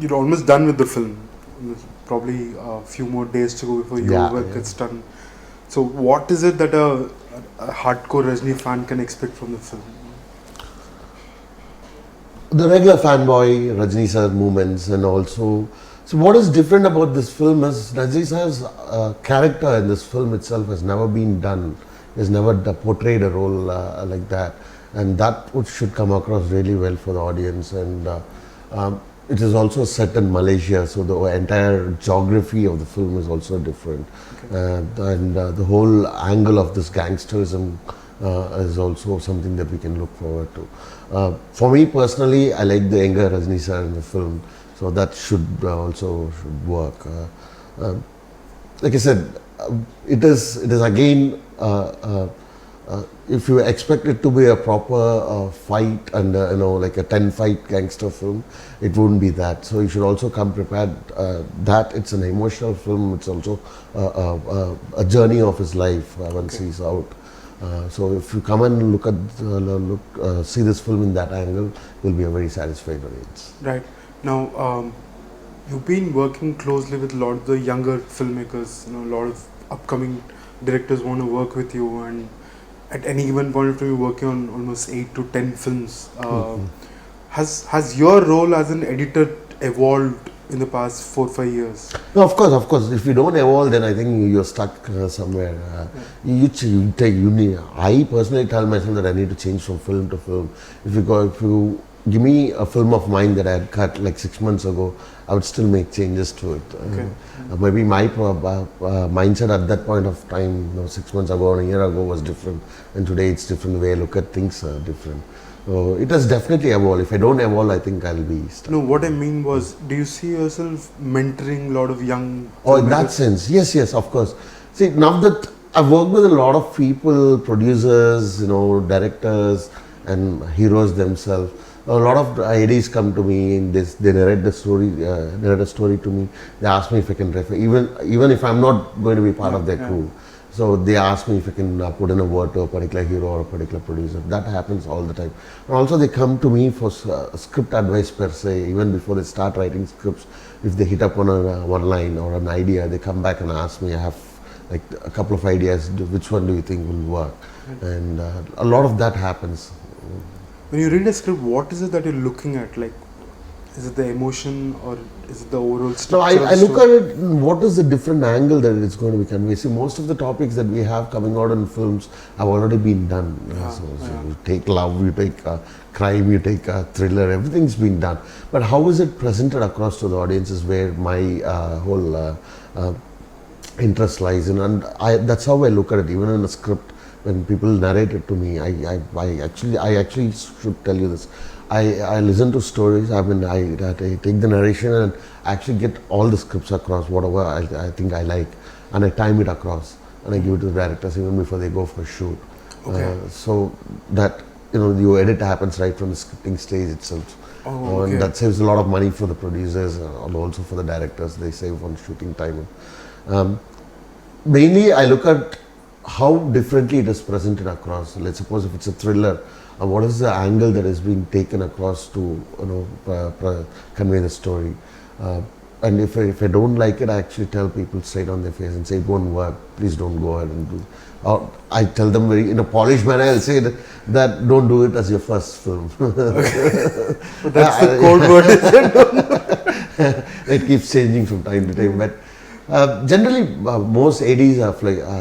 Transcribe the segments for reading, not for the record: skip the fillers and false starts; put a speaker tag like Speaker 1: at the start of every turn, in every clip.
Speaker 1: you're almost done with the film. There's probably a few more days to go before your work gets done. So what is it that a hardcore Rajini fan can expect from the film?
Speaker 2: The regular fanboy Rajini sir movements, and also, so what is different about this film is Rajini sir's character in this film itself has never been done. He's never portrayed a role like that, and that should come across really well for the audience. And it is also set in Malaysia, so the entire geography of the film is also different. And the whole angle of this gangsterism is also something that we can look forward to. For me personally, I like the younger Rajini sir in the film, so that should also work. Like I said, it is again, if you expect it to be a proper fight and like a 10-fight gangster film, it wouldn't be that. So you should also come prepared that it's an emotional film. It's also a journey of his life once he's out. So if you come and look at see this film in that angle, you'll be a very satisfied audience.
Speaker 1: Right. Now, you've been working closely with a lot of the younger filmmakers. A lot of upcoming directors want to work with you, and at any given point of time, you're working on almost 8 to 10 films. Has your role as an editor evolved in the past 4-5 years?
Speaker 2: No, of course. If you don't evolve, then I think you're stuck somewhere. I personally tell myself that I need to change from film to film. If you give me a film of mine that I had cut like 6 months ago, I would still make changes to it.
Speaker 1: Okay.
Speaker 2: Maybe my mindset at that point of time, 6 months ago or a year ago, was different, and today it's different. The way I look at things are different. So it has definitely evolved. If I don't evolve, I think I'll be stuck.
Speaker 1: No, what I mean was, do you see yourself mentoring a lot of young?
Speaker 2: Oh, in that sense, yes, of course. See, now that I've worked with a lot of people, producers, directors, and heroes themselves. A lot of IDs come to me and they narrate a story to me. They ask me if I can refer, even if I'm not going to be part of their crew. So they ask me if I can put in a word to a particular hero or a particular producer. That happens all the time. And also they come to me for script advice per se, even before they start writing scripts. If they hit up on one line or an idea, they come back and ask me, I have like a couple of ideas, which one do you think will work? And a lot of that happens.
Speaker 1: When you read a script, what is it that you're looking at? Like, is it the emotion or is it the overall structure?
Speaker 2: No, I look at it, what is the different angle that it's going to be conveyed. See, most of the topics that we have coming out in films have already been done. So you take love, you take crime, you take thriller, everything's been done. But how is it presented across to the audience is where my whole interest lies in. And that's how I look at it, even in a script. When people narrate it to me, I actually should tell you this. I listen to stories. I take the narration and actually get all the scripts across, whatever I think I like, and I time it across and I give it to the directors even before they go for a shoot.
Speaker 1: Okay.
Speaker 2: So that your edit happens right from the scripting stage itself.
Speaker 1: Oh, okay.
Speaker 2: And that saves a lot of money for the producers and also for the directors. They save on shooting time. Mainly, I look at how differently it is presented across. Let's suppose if it's a thriller, what is the angle that is being taken across to convey the story. And if I don't like it, I actually tell people straight on their face and say, it won't work, please don't go ahead and do it. Or I tell them very in a polished manner, I'll say that don't do it as your first film.
Speaker 1: Okay. But that's the code word.
Speaker 2: It keeps changing from time to time. But generally, most ADs are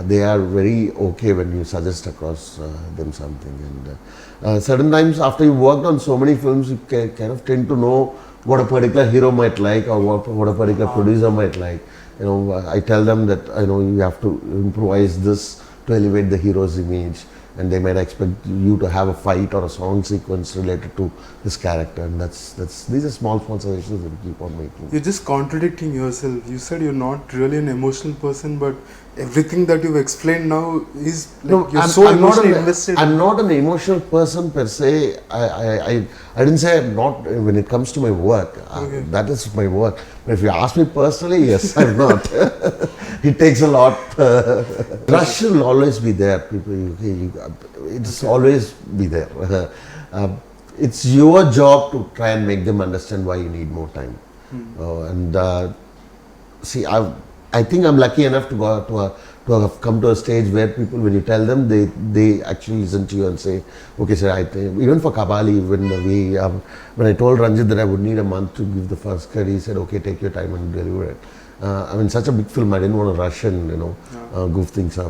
Speaker 2: they are very okay when you suggest across them something. And certain times after you worked on so many films, you kind of tend to know what a particular hero might like or what a particular producer might like. I tell them that you have to improvise this to elevate the hero's image, and they might expect you to have a fight or a song sequence related to this character, and these are small suggestions that we keep on making.
Speaker 1: You're just contradicting yourself. You said you're not really an emotional person, but everything that you've explained now is like I'm emotionally invested.
Speaker 2: I'm not an emotional person per se. I didn't say I'm not when it comes to my work.
Speaker 1: Okay.
Speaker 2: That is my work. But if you ask me personally, yes, I'm not. It takes a lot. Rush will always be there. It's always be there. It's your job to try and make them understand why you need more time. And see, I think I'm lucky enough to go to have come to a stage where people, when you tell them, they actually listen to you and say, okay, sir, I think, even for Kabali, when I told Ranjit that I would need a month to give the first cut, he said, okay, take your time and deliver it. I mean, such a big film, I didn't want to rush and, goof things up.